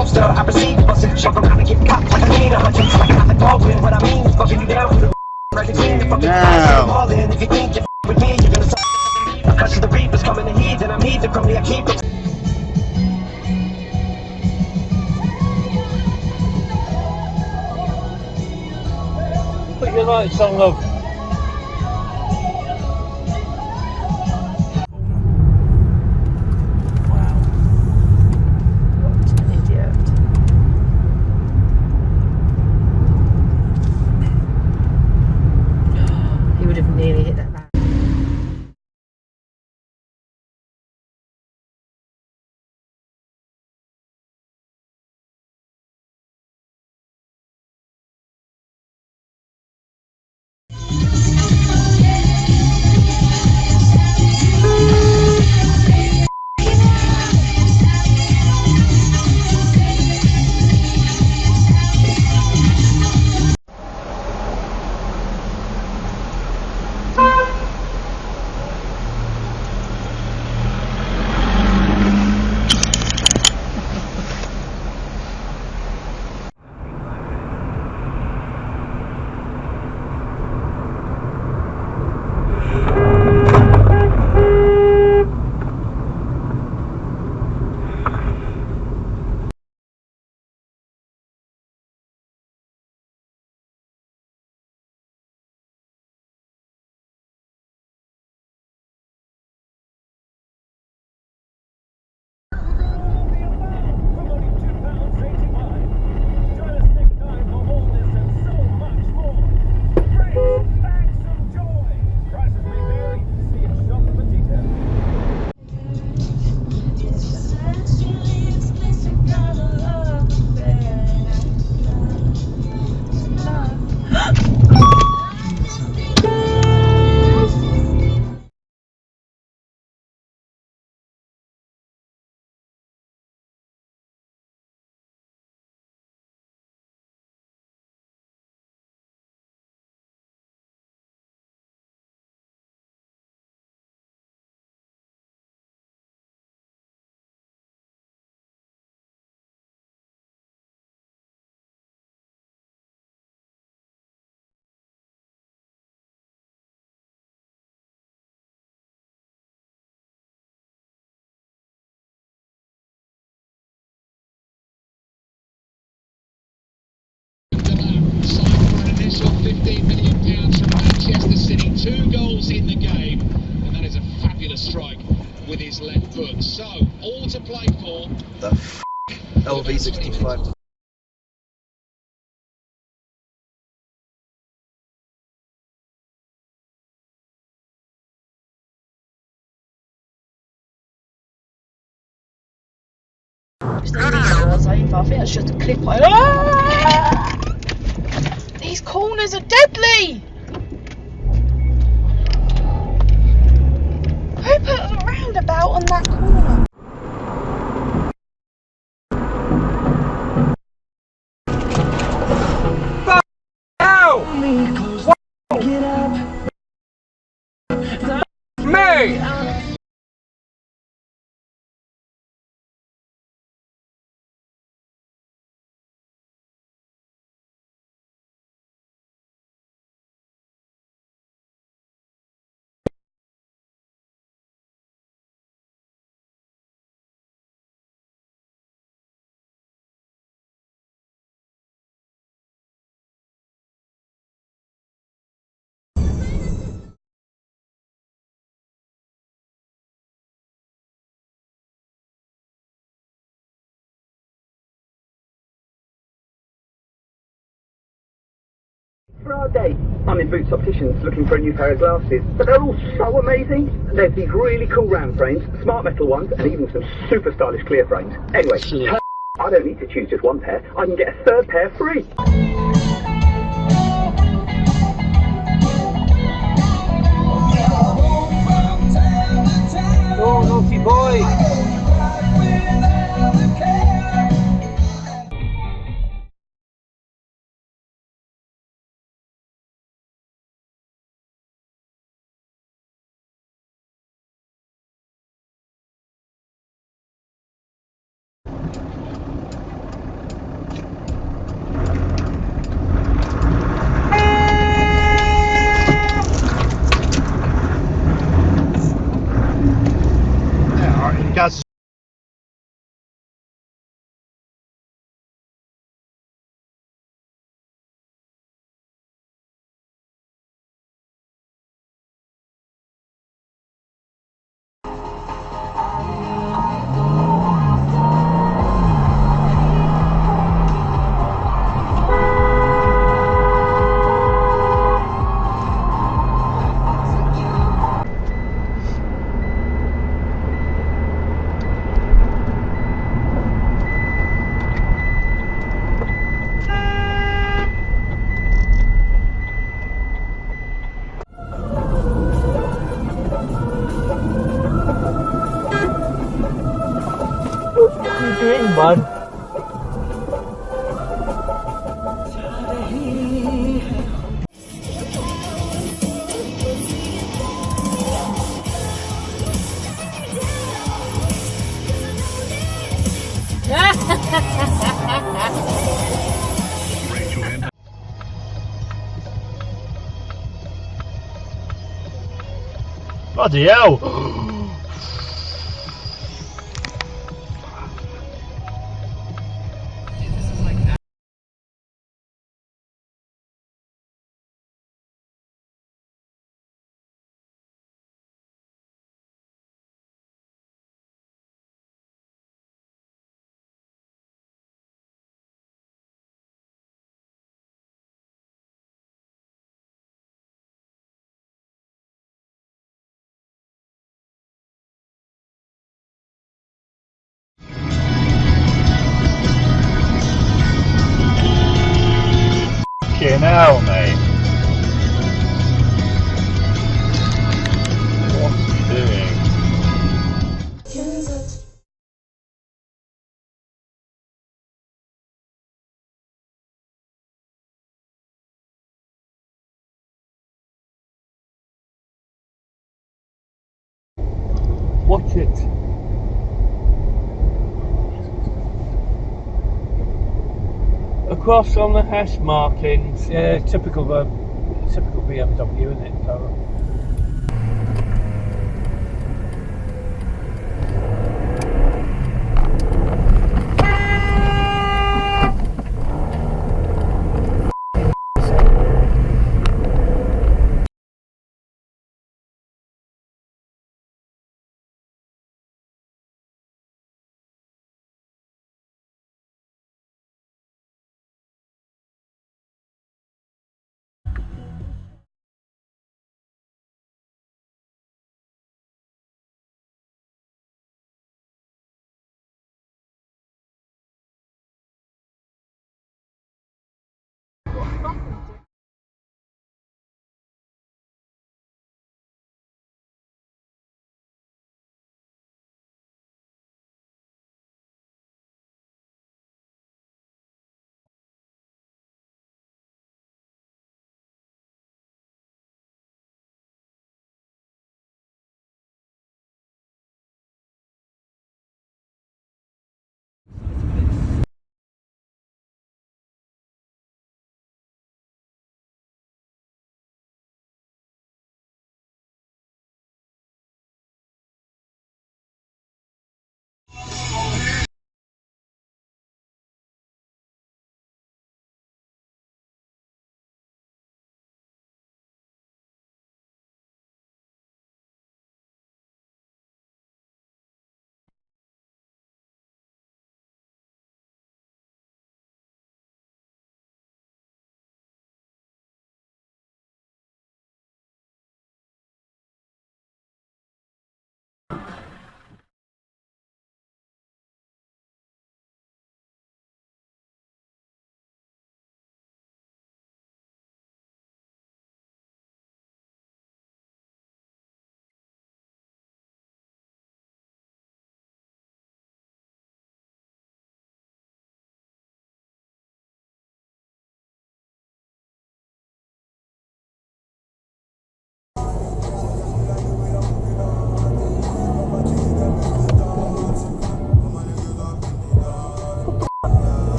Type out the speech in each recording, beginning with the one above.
poster. I proceed to bust it, show them how to get cops like I need 100. So I got the dog with what I mean is fucking you down for the magazine. The fucking all in. If you think you're with me, you're gonna suck. I cut to the reapers coming to heed, and I'm heed the company I keep. Put your lights on, love. Nearly hit that back. In the game, and that is a fabulous strike with his left foot. So, all to play for. The LV65. I think that's just a clip. These corners are deadly! Who put a roundabout on that corner? For our date, I'm in Boots Opticians looking for a new pair of glasses, but they're all so amazing. There's these really cool round frames, smart metal ones, and even some super stylish clear frames. Anyway, I don't need to choose just one pair, I can get a third pair free. Oh, naughty boy! you doing, bud? Bloody hell! Fucking hell, mate. What are you doing? Watch it. Across on the hash markings. Yeah, typical BMW, isn't it? So,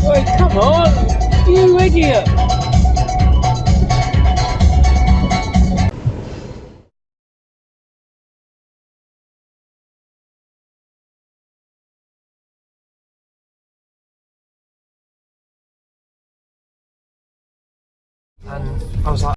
wait, come on! You idiot! And I was like,